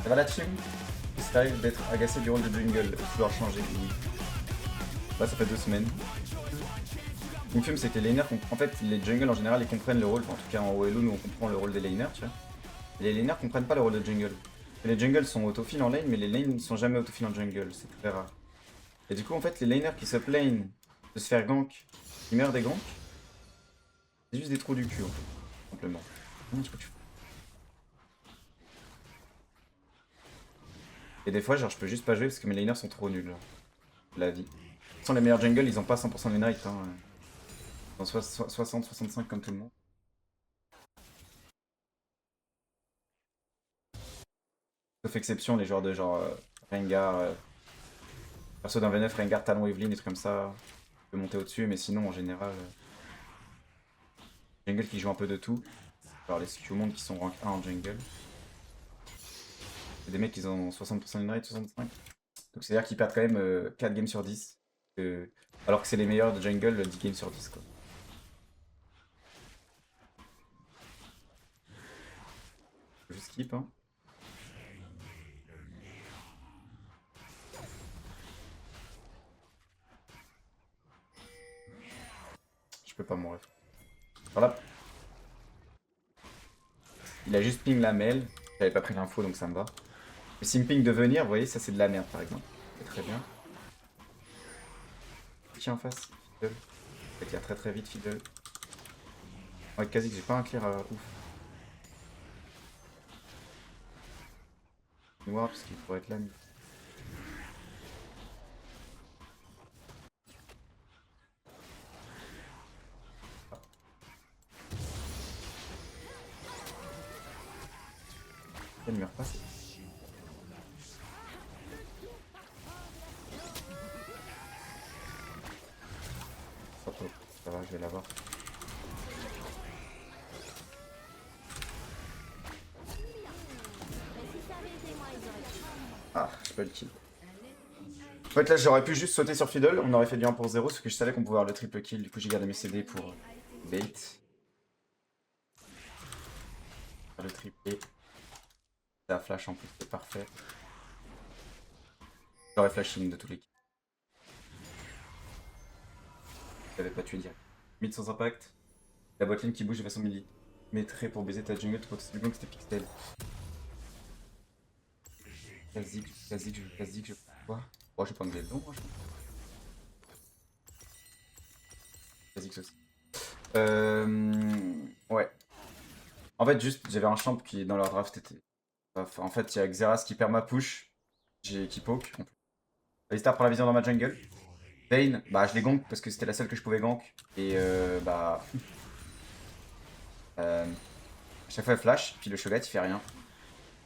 Ça va la team? Il t'arrive d'être agacé du rôle de jungle, de vouloir changer. Oui. Là, ça fait 2 semaines. Ce qui me fume, c'est que les laners, en fait, les jungles en général, ils comprennent le rôle. En tout cas, en OLO, nous, on comprend le rôle des laners, tu vois. Et les laners comprennent pas le rôle de jungle. Les jungles sont autofill en lane, mais les lanes ne sont jamais autofill en jungle. C'est très rare. Et du coup, en fait, les laners qui se plaignent de se faire gank, qui meurent des ganks, c'est juste des trous du cul, en fait. Simplement. Je peux que tu fais. Et des fois, genre, je peux juste pas jouer parce que mes laners sont trop nuls. Genre. La vie. De toute façon, les meilleurs jungles, ils ont pas 100% de rate. Hein. Ils ont 60-65 comme tout le monde. Sauf exception, les joueurs de genre Rengar, perso d'un V9, Rengar, Talon, Evelyn, des trucs comme ça. Je peux monter au-dessus, mais sinon, en général, jungle qui joue un peu de tout. Genre les CQ monde qui sont rank 1 en jungle. C'est des mecs qui ont 60% de rate, 65. Donc c'est-à-dire qu'ils perdent quand même 4 games sur 10. Alors que c'est les meilleurs de jungle, 10 games sur 10 quoi. Je skip hein. Je peux pas mourir. Voilà. Il a juste ping la mail. J'avais pas pris l'info donc ça me va. Mais s'il me ping de venir, vous voyez, ça c'est de la merde par exemple. C'est très bien. Qui en face? Fiddle. Ça clear très très vite, Fiddle. Ouais, quasi que j'ai pas un clear ouf. Noir parce qu'il pourrait être là. Elle meurt pas. Ça va, je vais l'avoir. Ah, je peux le kill. En fait, là, j'aurais pu juste sauter sur Fiddle, on aurait fait du 1 pour 0, parce que je savais qu'on pouvait avoir le triple kill. Du coup, j'ai gardé mes CD pour bait. Le triplé. Ça flash en plus, c'est parfait. J'aurais flash in de tous les kills. J'avais pas tué direct. Mid sans impact. La botlane qui bouge de façon millimétrée pour baiser ta jungle, trop de que c'était pixel. Quasi, je vois. Oh, je vais prendre des dons, moi, je pense. Quasi que ceci. Ouais. En fait, juste, j'avais un champ qui, dans leur draft, était. En fait, il y a Xerath qui perd ma push. Qui poke. Alistar prend la vision dans ma jungle. Vayne, bah je l'ai gank parce que c'était la seule que je pouvais gank. Et bah. À chaque fois elle flash, puis le Shogat il fait rien.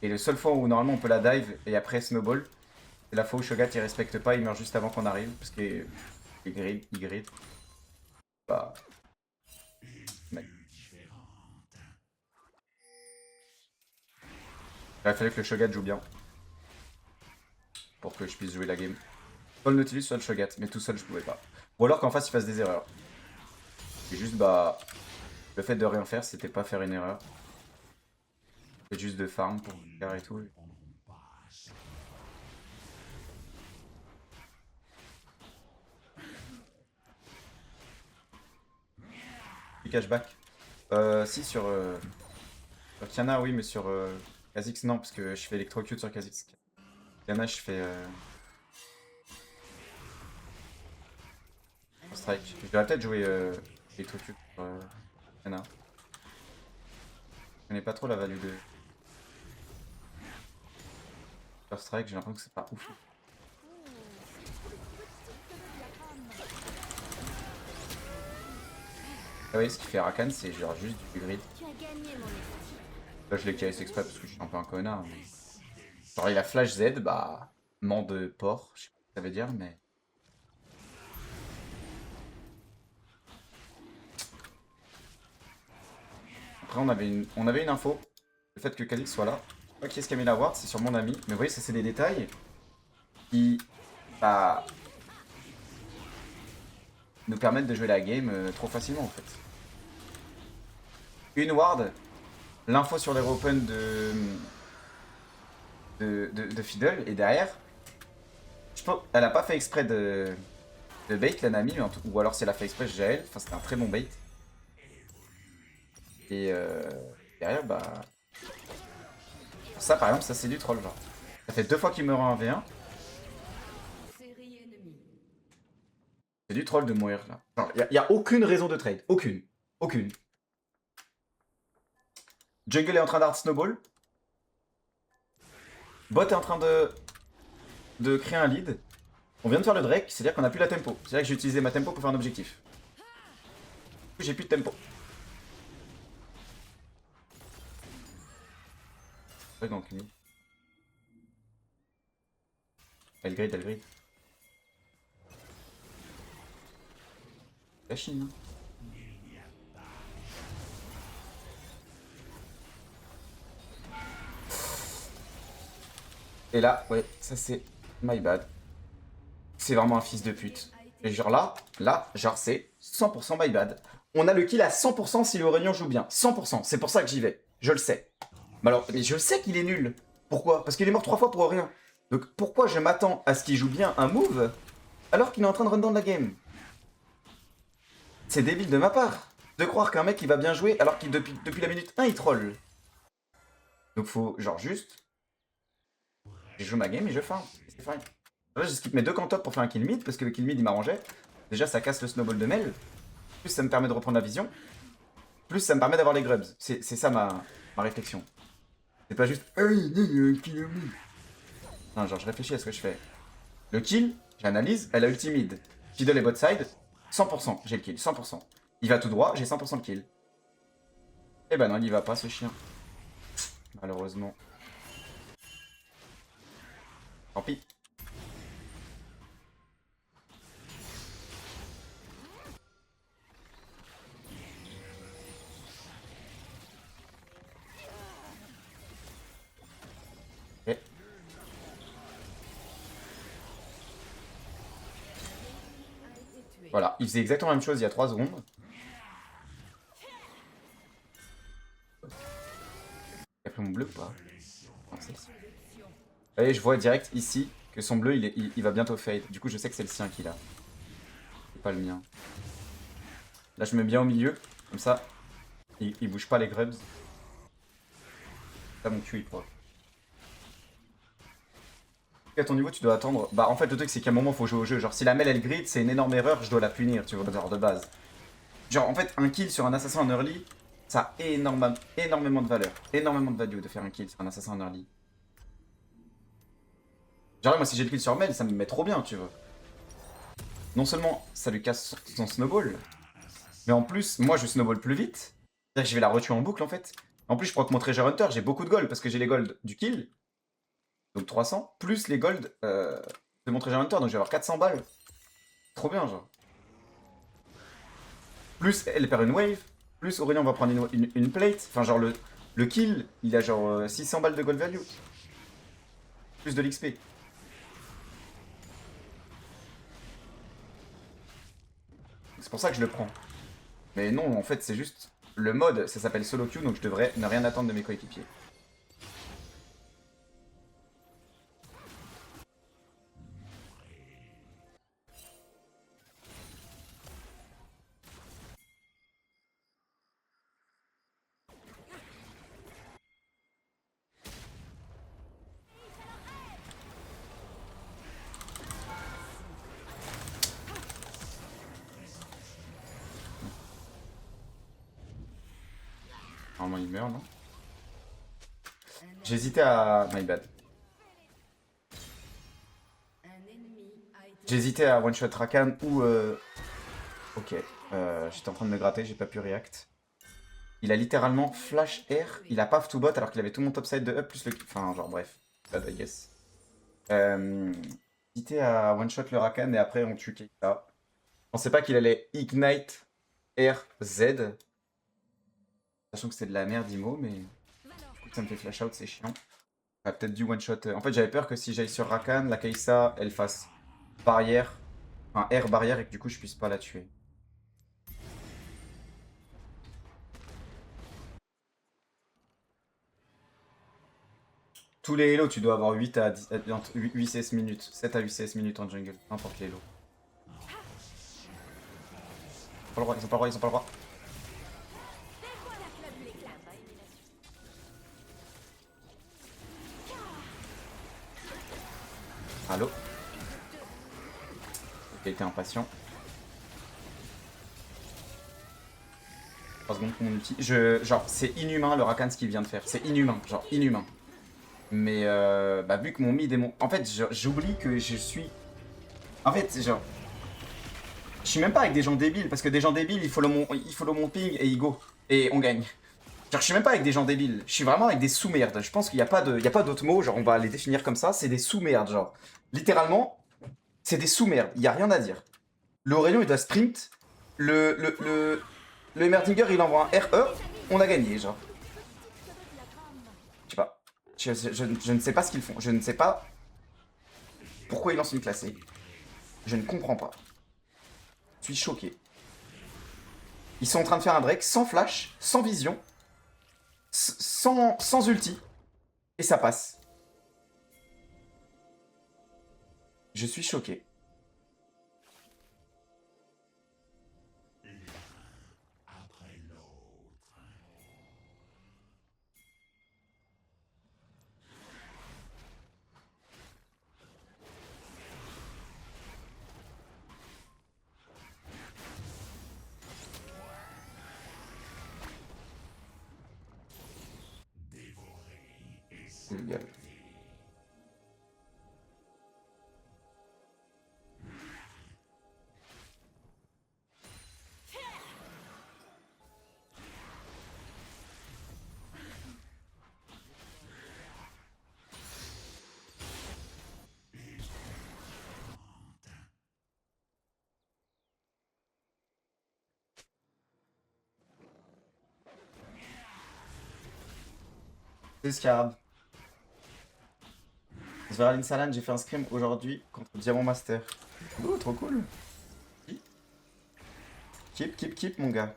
Et le seul fois où normalement on peut la dive et après snowball, c'est la fois où Shogat il respecte pas, il meurt juste avant qu'on arrive. Parce qu'il grid. Bah. Mec. Il fallait que le Shogat joue bien. Pour que je puisse jouer la game. Soit le Nautilus, soit le Shogat, mais tout seul je pouvais pas. Ou alors qu'en face il fasse des erreurs. Et juste bah. Le fait de rien faire, c'était pas faire une erreur. C'est juste de farm pour faire et tout. Du cashback. Si sur Kiana oui mais sur Kha'Zix non parce que je fais électrocute sur Kha'Zix. Kiana je fais strike. Je devrais peut-être jouer électrocute sur Kiana. Je connais pas trop la value de First Strike, j'ai l'impression que c'est pas ouf. Ah oui, ce qui fait Rakan, c'est genre juste du grid. Là, je l'ai KS exprès parce que je suis un peu un connard. Mais... genre, il a Flash Z, bah, ment de porc, je sais pas ce que ça veut dire, mais. Après, on avait une info. Le fait que Kha'Zix soit là. Je sais pas qui est-ce qui a mis la ward, c'est sur mon ami. Mais vous voyez, ça, c'est des détails qui. Bah. Nous permettent de jouer la game trop facilement en fait. Une ward, l'info sur les open de Fiddle. Et derrière, je pense, elle a pas fait exprès de bait la Nami, ou alors si elle a fait exprès, j'ai elle. Enfin, c'était un très bon bait. Et derrière, bah. Ça, par exemple, ça c'est du troll, genre. Ça fait 2 fois qu'il meurt en 1v1. C'est du troll de mourir là. Genre, y a aucune raison de trade. Aucune. Aucune. Jungle est en train d'art snowball. Bot est en train de créer un lead. On vient de faire le Drake, c'est-à-dire qu'on a plus la tempo. C'est-à-dire que j'ai utilisé ma tempo pour faire un objectif. J'ai plus de tempo. Ouais, donc. Elle grid, elle grid. La Chine. Et là, ouais, ça c'est my bad. C'est vraiment un fils de pute. Et genre là, genre c'est 100% my bad. On a le kill à 100% si le Réunion joue bien. 100%, c'est pour ça que j'y vais. Je le sais. Mais alors, mais je sais qu'il est nul. Pourquoi? Parce qu'il est mort 3 fois pour rien. Donc pourquoi je m'attends à ce qu'il joue bien un move alors qu'il est en train de run down la game? C'est débile de ma part de croire qu'un mec il va bien jouer alors qu'il depuis la minute 1 il troll. Donc faut genre juste... Je joue ma game et je farm. C'est fine. Là j'ai skip mes 2 cantop pour faire un kill mid parce que le kill mid il m'arrangeait. Déjà ça casse le snowball de Mel. Plus ça me permet de reprendre la vision. Plus ça me permet d'avoir les grubs. C'est ça ma réflexion. C'est pas juste... Non, genre je réfléchis à ce que je fais. Le kill, j'analyse, elle a ulti mid. Fiddle et bot side, 100%, j'ai le kill, 100%. Il va tout droit, j'ai 100% de kill. Eh ben non, il y va pas ce chien. Malheureusement. Tant pis. Ok. Voilà, il faisait exactement la même chose il y a 3 secondes. Il a pris mon bleu ou pas? Non, c'est ici. Vous voyez, je vois direct ici que son bleu il va bientôt fade. Du coup, je sais que c'est le sien qu'il a. C'est pas le mien. Là, je me mets bien au milieu. Comme ça, il bouge pas les grubs. Là, mon Q il proc. À ton niveau, tu dois attendre. Bah, en fait, le truc, c'est qu'à un moment, faut jouer au jeu. Genre, si la Mel elle grid, c'est une énorme erreur, je dois la punir, tu vois, genre de base. Genre, en fait, un kill sur un assassin en early, ça a énormément de valeur. Énormément de value de faire un kill sur un assassin en early. Genre, moi, si j'ai le kill sur Mel, ça me met trop bien, tu vois. Non seulement ça lui casse son snowball, mais en plus, moi, je snowball plus vite. C'est-à-dire que je vais la retuer en boucle, en fait. En plus, je proc mon Treasure Hunter, j'ai beaucoup de gold parce que j'ai les gold du kill. Donc 300, plus les gold de mon Treasure Hunter, donc je vais avoir 400 balles. Trop bien, genre. Plus elle perd une wave, plus Aurélien va prendre une plate. Enfin, genre le kill, il a genre 600 balles de gold value. Plus de l'XP. C'est pour ça que je le prends. Mais non, en fait, c'est juste le mode, ça s'appelle solo queue, donc je devrais ne rien attendre de mes coéquipiers. Normalement, il meurt, non? J'hésitais à... My bad. J'hésitais à one-shot Rakan ou... Ok. J'étais en train de me gratter, j'ai pas pu react. Il a littéralement flash air, il a paf to bot alors qu'il avait tout mon topside de up plus le... Enfin, genre bref. Bad, I guess. Hésité à one-shot le Rakan et après on tue Keita. Je pensais pas qu'il allait Ignite R Z. Sachant que c'était de la merde IMO, mais du coup ça me fait flash out, c'est chiant. J'aurais peut-être dû one-shot. En fait, j'avais peur que si j'aille sur Rakan, la Keisa elle fasse barrière, enfin R barrière et que du coup je puisse pas la tuer. Tous les Hello, tu dois avoir 8 à 10, entre 8 CS minutes. 7 à 8 CS minutes en jungle. N'importe les Hello. Ils ont pas le droit, ils ont pas le droit, ils ont pas le droit. Allô? J'ai été impatient. 3 secondes pour mon ulti. Genre, c'est inhumain le Rakan ce qu'il vient de faire. C'est inhumain, genre inhumain. Mais bah, vu que mon mid est mon... En fait, j'oublie que je suis... En fait, genre... Je suis même pas avec des gens débiles, parce que des gens débiles, ils follow mon ping et ils go. Et on gagne. Genre, je suis même pas avec des gens débiles. Je suis vraiment avec des sous-merdes. Je pense qu'il n'y a pas d'autre mot, genre on va les définir comme ça. C'est des sous-merdes, genre. Littéralement, c'est des sous-merdes. Il n'y a rien à dire. Le Aurélien, il doit sprint. Le Emerdinger, il envoie un RE. On a gagné, genre. Je sais pas. Je ne sais pas ce qu'ils font. Je ne sais pas pourquoi ils lancent une classée. Je ne comprends pas. Je suis choqué. Ils sont en train de faire un Drake sans flash, sans vision, sans ulti. Et ça passe. Je suis choqué. Légal. C'est Scarab. Zverlin Salan, j'ai fait un scrim aujourd'hui contre Diamant Master. Oh, trop cool. Keep, mon gars.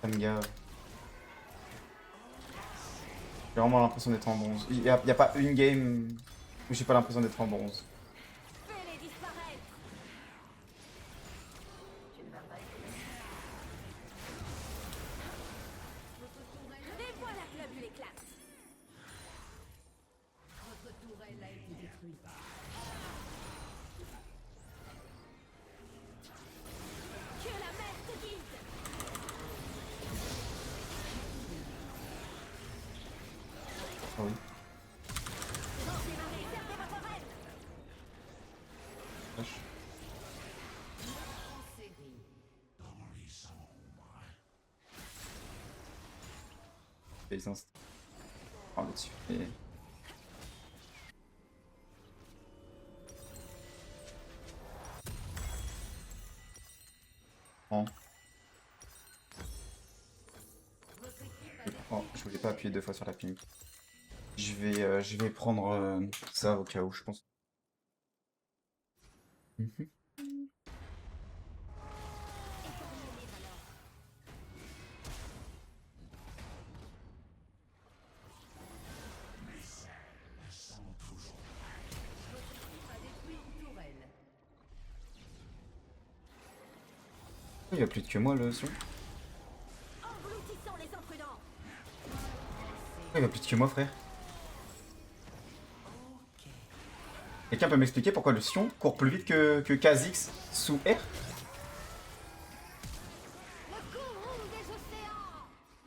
Gars. J'ai vraiment l'impression d'être en bronze. Il y a pas une game où j'ai pas l'impression d'être en bronze. Ah oui. Wesh. Les instants. Oh, là-dessus. Et... Oh. Oh, je voulais pas appuyer 2 fois sur la ping. Je vais prendre ça au cas où, je pense. Il a plus de que moi le son. Il a plus de que moi, frère. Quelqu'un peut m'expliquer pourquoi le Sion court plus vite que Kha'Zix sous R?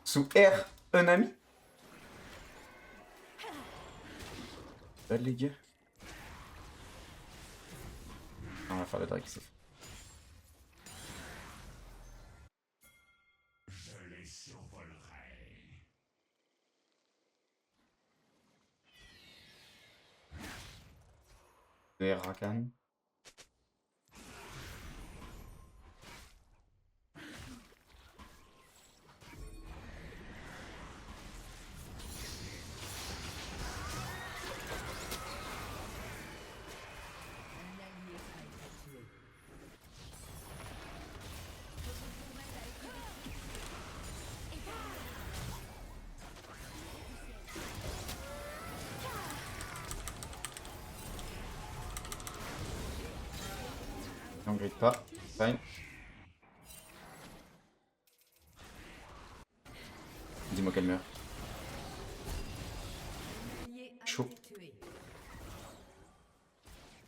Sous R, un ami? Bad les gars. On va faire le Drake, c'est fait. De Rakan. On grille pas. Fine. Dis-moi qu'elle meurt. Chaud.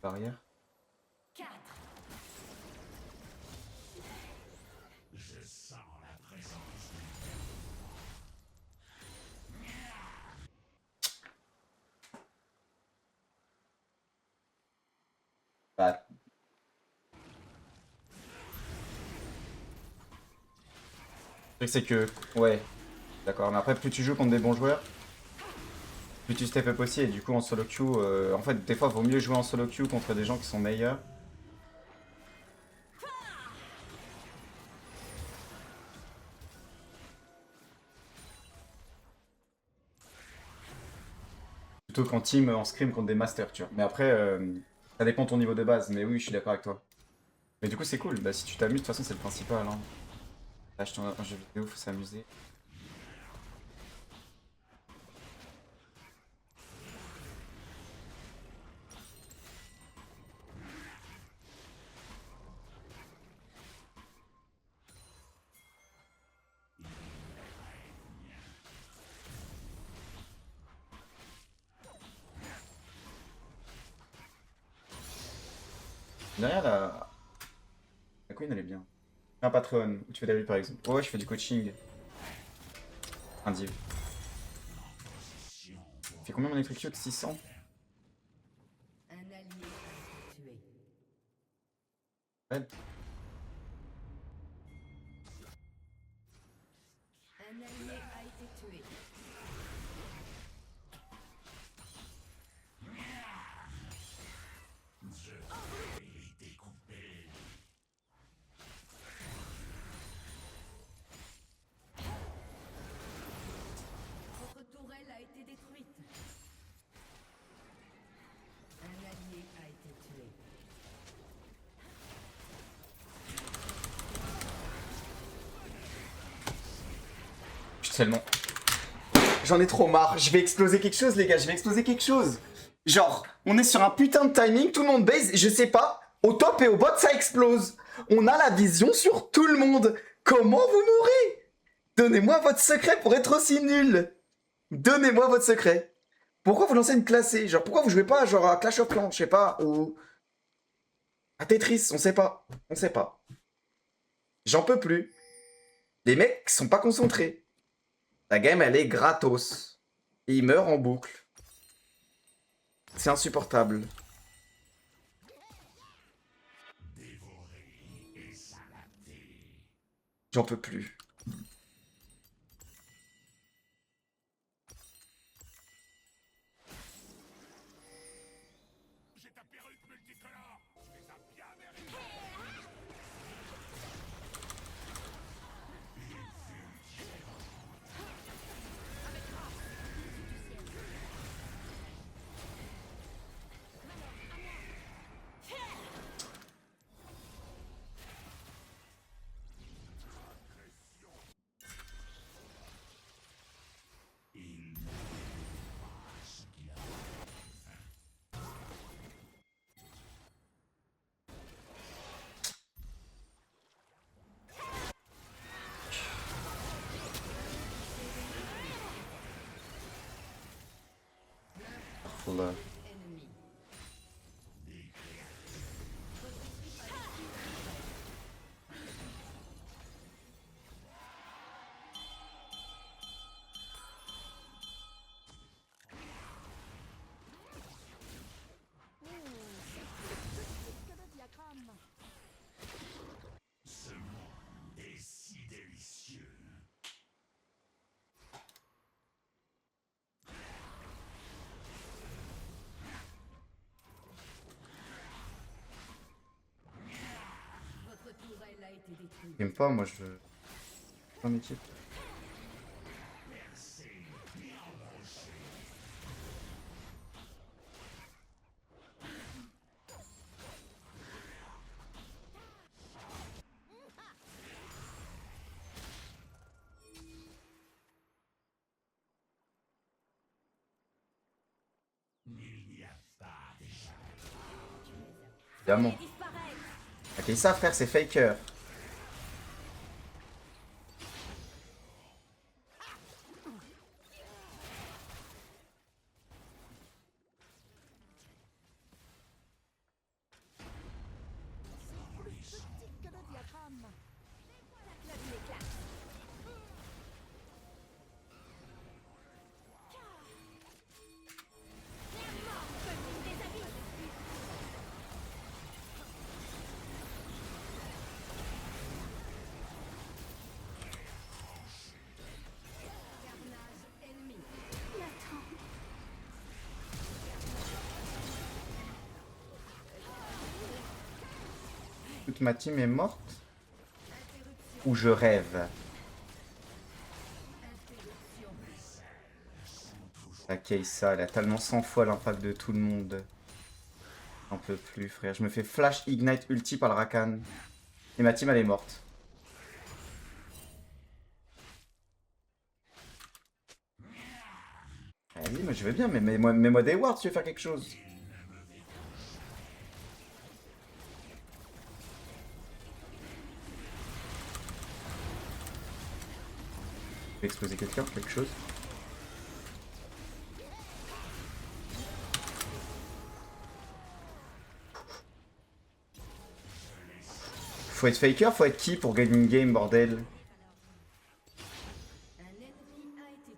Barrière. Bah. Le truc c'est que, ouais, d'accord, mais après plus tu joues contre des bons joueurs, plus tu step up aussi, et du coup en solo queue, en fait des fois vaut mieux jouer en solo queue contre des gens qui sont meilleurs. Plutôt qu'en team, en scrim contre des masters, tu vois. Mais après, ça dépend de ton niveau de base, mais oui, je suis d'accord avec toi. Mais du coup c'est cool, bah si tu t'amuses, de toute façon c'est le principal. Hein. Acheter un jeu vidéo, faut s'amuser. Derrière la queen elle est bien. Un patron, où tu fais des reads par exemple. Ouais, je fais du coaching. Un div. Tu fais combien mon électricute? 600? Un allié a été tué. Ouais. Un allié a été tué. Votre tourelle a été détruite. Un allié a été tué. Tellement. J'en ai trop marre. Je vais exploser quelque chose, les gars. Je vais exploser quelque chose. Genre, on est sur un putain de timing. Tout le monde base. Je sais pas. Au top et au bot, ça explose. On a la vision sur tout le monde. Comment vous mourrez? Donnez-moi votre secret pour être aussi nul. Donnez-moi votre secret. Pourquoi vous lancez une classée? Genre, pourquoi vous jouez pas genre à Clash of Clans, je sais pas, ou à Tetris, on sait pas. On sait pas. J'en peux plus. Les mecs sont pas concentrés. La game, elle est gratos. Et il meurt en boucle. C'est insupportable. J'en peux plus. Là. Ennemi. été détruit. J'aime pas, moi je... En équipe. Évidemment. Ok, ça frère, c'est Faker. Toute ma team est morte? Ou je rêve? La Kai'Sa, elle a tellement 100 fois l'impact de tout le monde. J'en peux plus, frère. Je me fais flash ignite ulti par le Rakan. Et ma team, elle est morte. Vas-y, mais je vais bien, mais mets-moi des wards si tu veux faire quelque chose. Je vais exploser quelqu'un, quelque chose. Faut être faker, faut être qui pour gagner une game, bordel?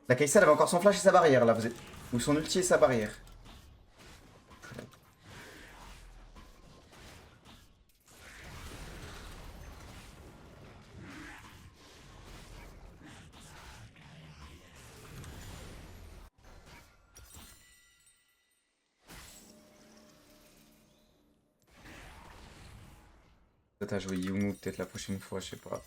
La Kai'Sa, elle avait encore son flash et sa barrière, là. Vous êtes... Ou son ulti et sa barrière. Toi, t'as joué Yumu peut-être la prochaine fois, je sais pas.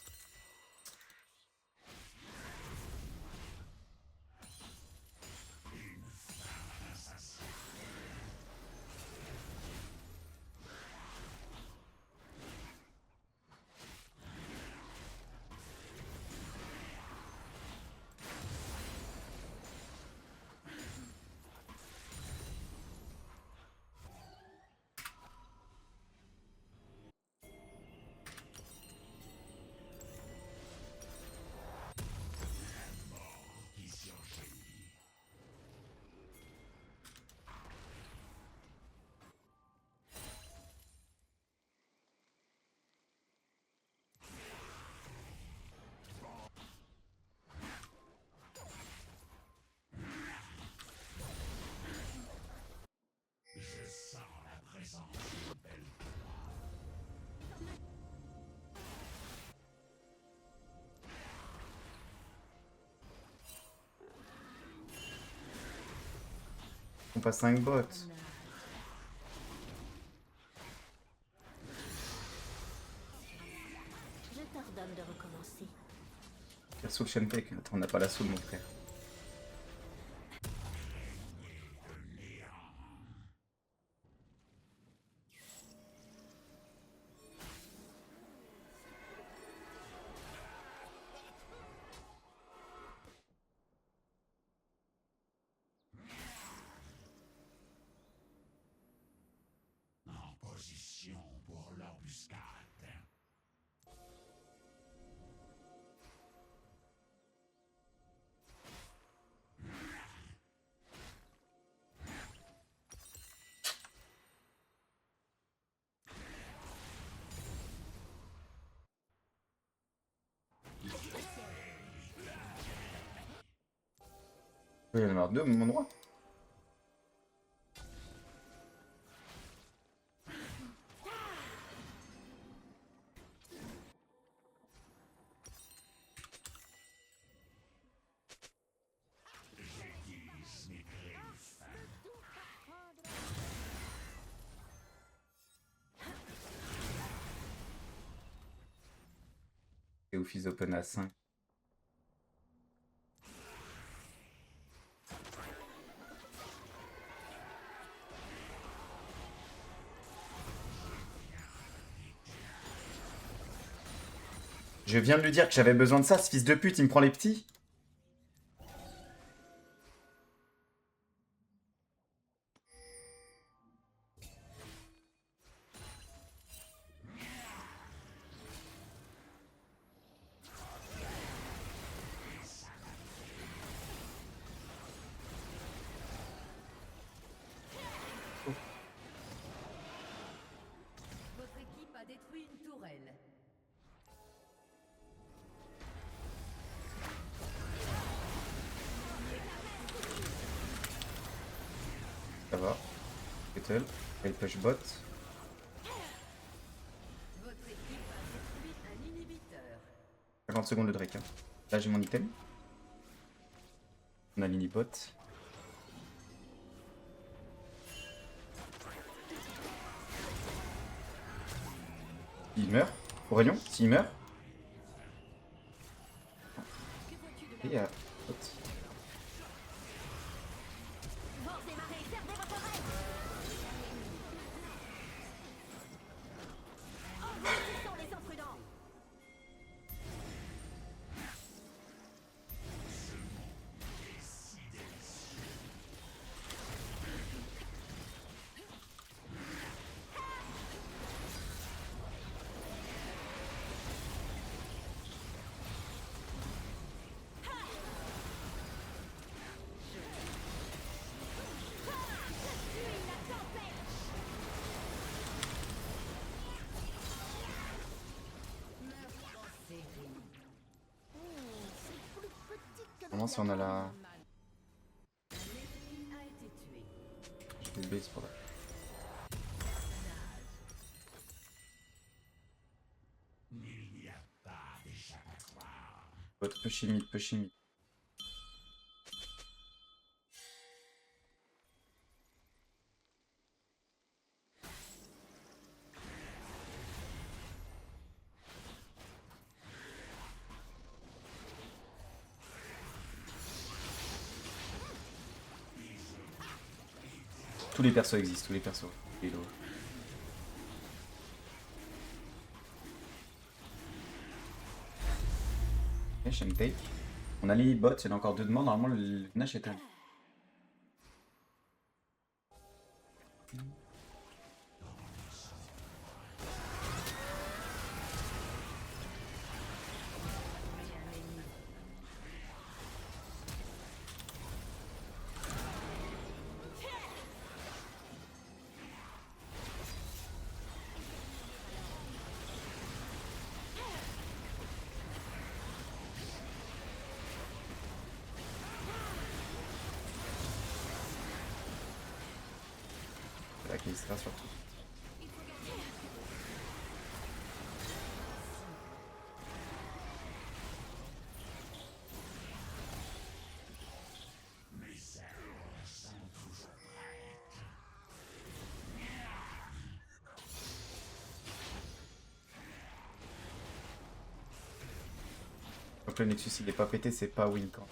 On passe 5 bots. Je t'ordonne de recommencer. Quelle soul Shenpek? Attends, on n'a pas la soul, mon frère. Position pour l'embuscade. Il y en a marre deux, mon droit. Et Office Open à 5. Je viens de lui dire que j'avais besoin de ça, ce fils de pute, il me prend les petits. Votre équipe a détruit une tourelle. Ça va. Kettle. Elle push bot. Votre équipe a détruit un inhibiteur. 50 secondes le Drake. Hein. Là j'ai mon item. On a l'inibot. Il meurt. Aurélien, s'il meurt. Et il y a... Comment si on a la... Un ennemi a été tué. Je fais le base pour là. Il n'y a pas d'échappatoire. Bot push mid, push mid. Tous les persos existent, tous les persos. Hello. Ok, Shen take. On a les bots, il y en a encore 2 demandes. Normalement, le Nash est un. C'est là qu'il sera surtout. Donc le Nexus il est pas pété, c'est pas win quand.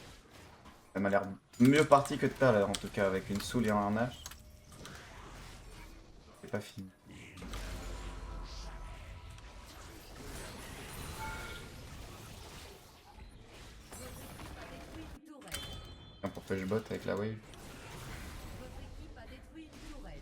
Ça m'a l'air mieux parti que de tout à l'heure en tout cas avec une soul et un Nash. C'est pas fini. Détruit une tourelle. Un pour push bot avec la wave. Votre équipe a détruit une tourelle.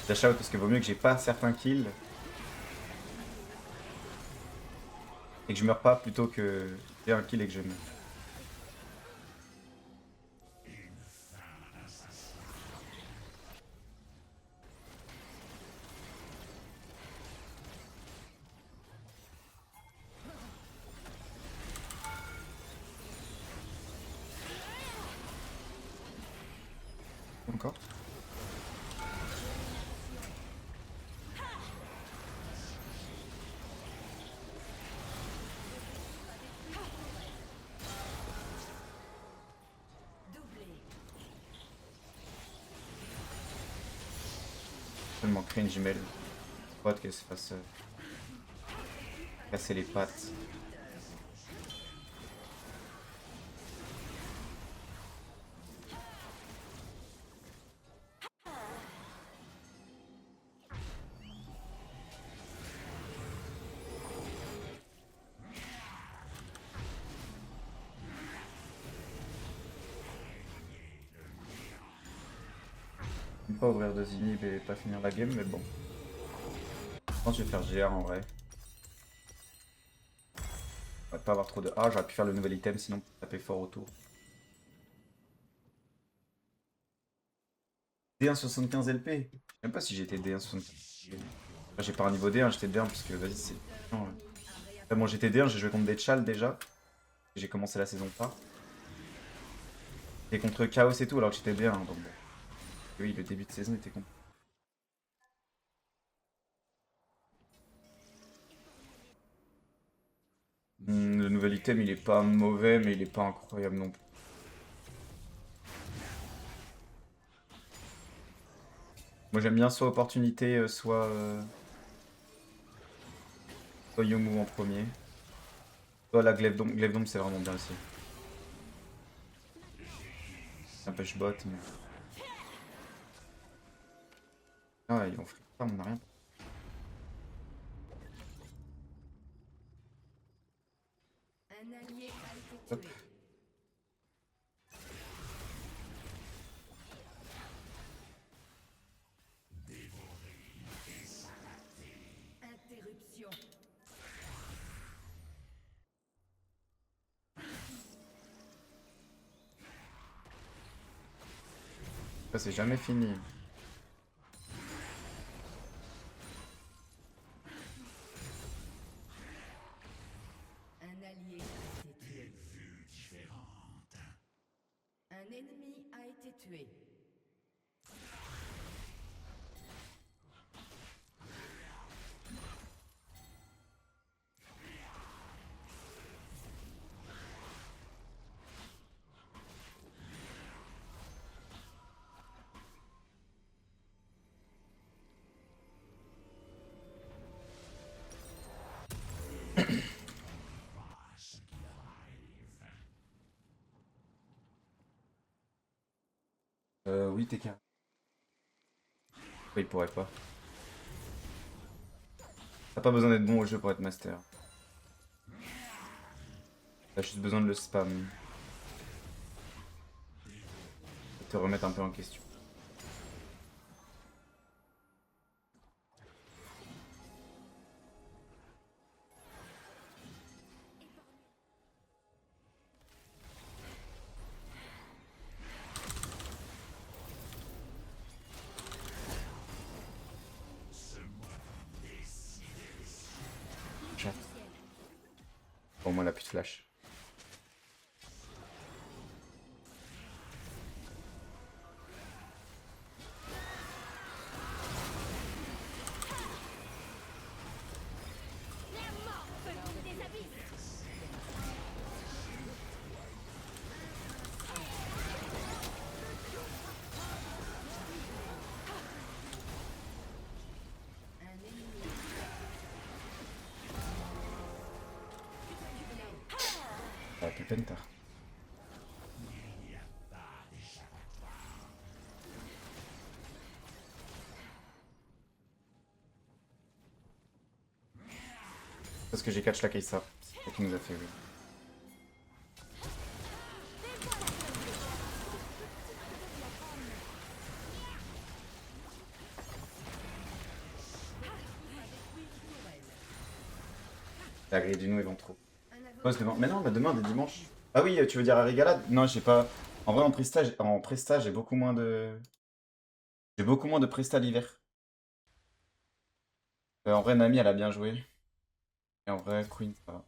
Dash out parce que vaut mieux que j'ai pas certains kills. Et que je meurs pas plutôt que j'ai un kill et que je meurs. Encore. manquerait une jumelle. Pas qu'elle se fasse casser les pattes. Pas ouvrir deux inhibs et pas finir la game, mais bon. Je pense que je vais faire GR en vrai. On va pas avoir trop de... Ah, j'aurais pu faire le nouvel item sinon pour taper fort autour. D1 75 LP. Je sais même pas si j'étais D1 75 LP. J'ai pas un niveau D1, j'étais D1 parce que vas-y c'est... Après, bon j'étais D1, j'ai joué contre des Chal déjà. J'ai commencé la saison pas. Et contre Chaos et tout alors que j'étais D1 donc bon. Oui, le début de saison était compliqué. Le nouvel item il est pas mauvais mais il est pas incroyable non plus. Moi j'aime bien soit opportunité, soit Yomu en premier. Soit la Glaive d'ombre. Glaive d'ombre c'est vraiment bien aussi. Un push bot mais... Ah ils vont free farm, on a rien. Un allié a été Hop. tué. Interruption. Ça c'est jamais fini. Un allié a été tué. Un ennemi a été tué. Oui TK. Oui, il pourrait pas. T'as pas besoin d'être bon au jeu pour être master. T'as juste besoin de le spam. De te remettre un peu en question. Chat. Bon, moi, elle a plus de flash. Un ennemi. Ah, plus Penta. Parce que j'ai catch la Kaisa. C'est ça qui nous a fait oui. La grille du nous, ils vont trop. Pause demain. Mais non, bah demain, dès dimanche. Ah oui, tu veux dire à Régalade? Non, j'ai pas. En vrai, en presta, j'ai beaucoup moins de. J'ai beaucoup moins de presta l'hiver. En vrai, Nami, elle a bien joué. Et en vrai, Queen, ça va.